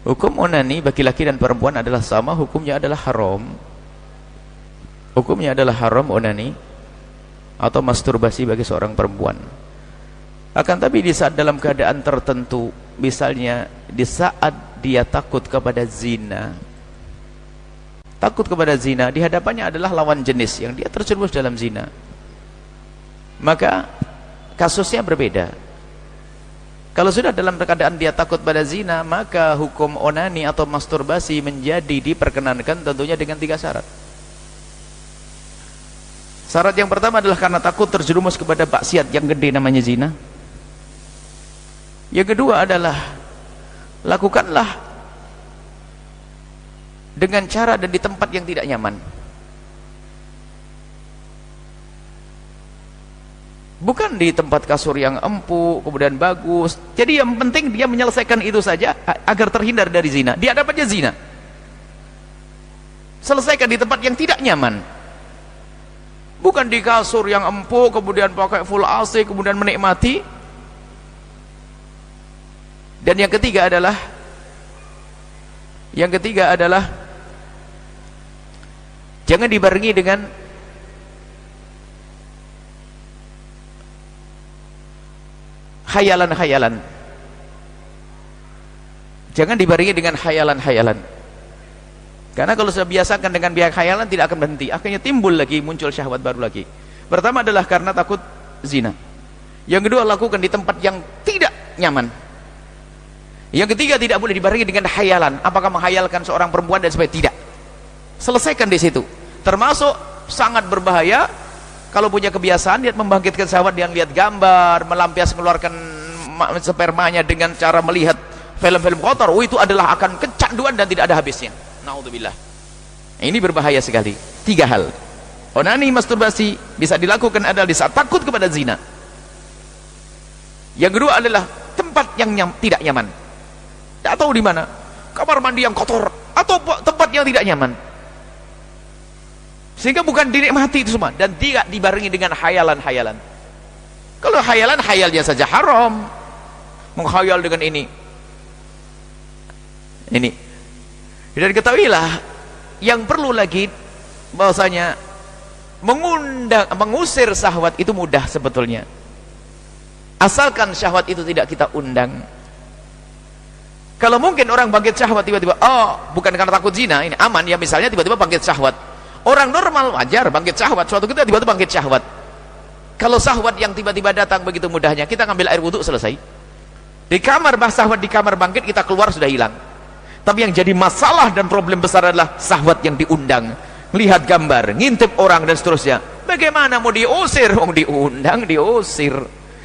Hukum onani bagi laki dan perempuan adalah sama, hukumnya adalah haram. Hukumnya adalah haram onani atau masturbasi bagi seorang perempuan. Akan tapi di saat dalam keadaan tertentu, misalnya di saat dia takut kepada zina, di hadapannya adalah lawan jenis yang dia terjerumus dalam zina, maka kasusnya berbeda. Kalau sudah dalam keadaan dia takut pada zina, maka hukum onani atau masturbasi menjadi diperkenankan tentunya dengan 3 syarat. Syarat yang pertama adalah karena takut terjerumus kepada maksiat yang gede namanya zina. Yang kedua adalah lakukanlah dengan cara dan di tempat yang tidak nyaman. Bukan di tempat kasur yang empuk kemudian bagus. Jadi yang penting dia menyelesaikan itu saja agar terhindar dari zina. Dia dapatnya zina. Selesaikan di tempat yang tidak nyaman. Bukan di kasur yang empuk kemudian pakai full AC kemudian menikmati. Dan yang ketiga adalah jangan dibarengi dengan khayalan-khayalan. Jangan dibarengi dengan khayalan-khayalan. Karena kalau sudah biasakan dengan biak khayalan tidak akan berhenti. Akhirnya timbul lagi, muncul syahwat baru lagi. Pertama adalah karena takut zina. Yang kedua, lakukan di tempat yang tidak nyaman. Yang ketiga, tidak boleh dibarengi dengan khayalan. Apakah menghayalkan seorang perempuan dan sebagainya? Tidak. Selesaikan di situ. Termasuk sangat berbahaya kalau punya kebiasaan lihat membangkitkan syahwat yang lihat gambar, melampiaskan mengeluarkan spermanya dengan cara melihat film-film kotor. Oh, itu adalah akan kecanduan dan tidak ada habisnya. Naudzubillah. Ini berbahaya sekali. 3 hal. Onani, masturbasi bisa dilakukan adalah di saat takut kepada zina. Yang kedua adalah tempat yang tidak nyaman. Tidak tahu di mana. Kamar mandi yang kotor atau tempat yang tidak nyaman. Sehingga bukan dinikmati itu semua dan tidak dibarengi dengan khayalan-khayalan. Kalau khayalan, khayalnya saja haram. Menghayal dengan ini. Dan ketahuilah yang perlu lagi bahwasanya mengusir syahwat itu mudah sebetulnya. Asalkan syahwat itu tidak kita undang. Kalau mungkin orang bangkit syahwat tiba-tiba, bukan karena takut zina, ini aman ya, misalnya tiba-tiba bangkit syahwat. Orang normal wajar bangkit syahwat, suatu ketika tiba-tiba bangkit syahwat. Kalau syahwat yang tiba-tiba datang begitu mudahnya, kita ngambil air wudhu selesai. Di kamar syahwat di kamar bangkit, kita keluar sudah hilang. Tapi yang jadi masalah dan problem besar adalah syahwat yang diundang. Lihat gambar, ngintip orang dan seterusnya. Bagaimana mau diusir? Diundang, diusir.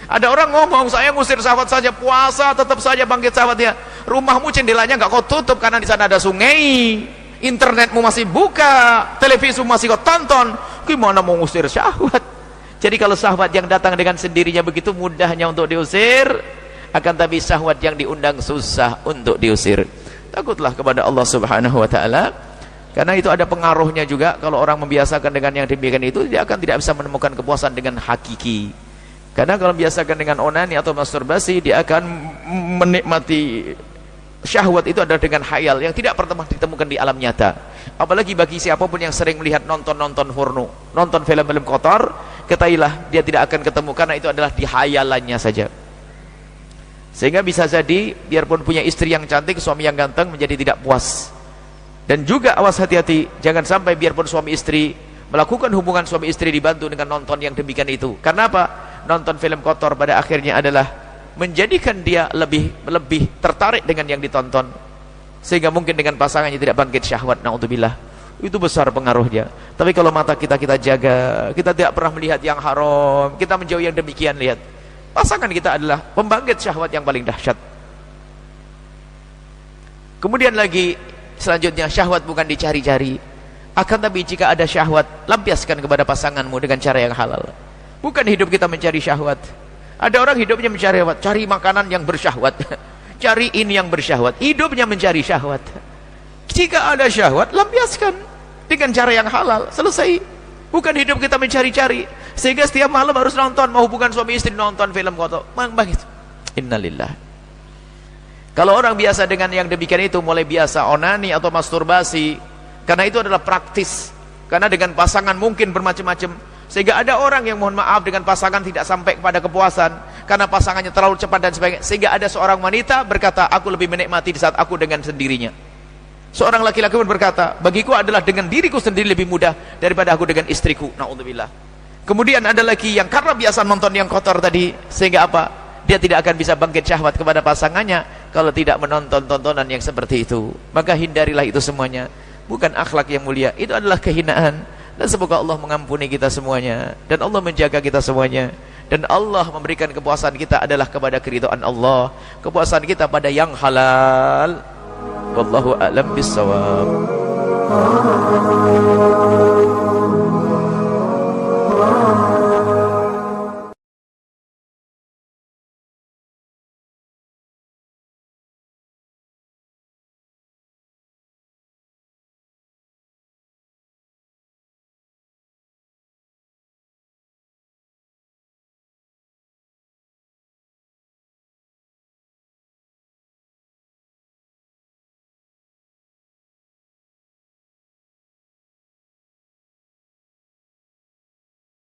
Ada orang ngomong, saya ngusir syahwat saja, puasa tetap saja bangkit syahwatnya. Rumahmu jendelanya nggak kau tutup karena di sana ada sungai. Internetmu masih buka, televisimu masih kau tonton. Gimana mau ngusir syahwat? Jadi kalau syahwat yang datang dengan sendirinya begitu mudahnya untuk diusir, akan tapi syahwat yang diundang susah untuk diusir. Takutlah kepada Allah Subhanahu wa taala. Karena itu ada pengaruhnya juga. Kalau orang membiasakan dengan yang demikian itu, dia akan tidak bisa menemukan kepuasan dengan hakiki. Karena kalau biasakan dengan onani atau masturbasi, dia akan menikmati syahwat itu adalah dengan khayal yang tidak pernah ditemukan di alam nyata. Apalagi bagi siapapun yang sering melihat nonton porno, nonton film-film kotor, ketahuilah dia tidak akan ketemu karena itu adalah di khayalannya saja. Sehingga bisa jadi biarpun punya istri yang cantik, suami yang ganteng menjadi tidak puas. Dan juga awas hati-hati, jangan sampai biarpun suami istri melakukan hubungan suami istri dibantu dengan nonton yang demikian itu. Karena apa? Nonton film kotor pada akhirnya adalah menjadikan dia lebih tertarik dengan yang ditonton, sehingga mungkin dengan pasangannya tidak bangkit syahwat. Naudzubillah. Itu besar pengaruhnya. Tapi kalau mata kita jaga, kita tidak pernah melihat yang haram, kita menjauhi yang demikian, lihat pasangan kita adalah pembangkit syahwat yang paling dahsyat. Kemudian lagi selanjutnya, syahwat bukan dicari-cari, akan tapi jika ada syahwat, lampiaskan kepada pasanganmu dengan cara yang halal. Bukan hidup kita mencari syahwat. Ada orang hidupnya mencari syahwat, cari makanan yang bersyahwat, cari ini yang bersyahwat, hidupnya mencari syahwat. Jika ada syahwat, lampiaskan dengan cara yang halal, selesai. Bukan hidup kita mencari-cari, sehingga setiap malam harus nonton, mau hubungan suami istri nonton film kotor. Innalillah. Kalau orang biasa dengan yang demikian itu, mulai biasa onani atau masturbasi, karena itu adalah praktis, karena dengan pasangan mungkin bermacam-macam, sehingga ada orang yang mohon maaf dengan pasangan tidak sampai kepada kepuasan karena pasangannya terlalu cepat dan sebagainya, sehingga ada seorang wanita berkata, aku lebih menikmati di saat aku dengan sendirinya. Seorang laki-laki pun berkata, bagiku adalah dengan diriku sendiri lebih mudah daripada aku dengan istriku. Na'udzubillah. Kemudian ada lagi yang karena biasa nonton yang kotor tadi, sehingga apa? Dia tidak akan bisa bangkit syahwat kepada pasangannya kalau tidak menonton tontonan yang seperti itu. Maka hindarilah itu semuanya. Bukan akhlak yang mulia, itu adalah kehinaan. Dan semoga Allah mengampuni kita semuanya, dan Allah menjaga kita semuanya, dan Allah memberikan kepuasan kita adalah kepada keridhaan Allah, kepuasan kita pada yang halal. Wallahu a'lam bissawab.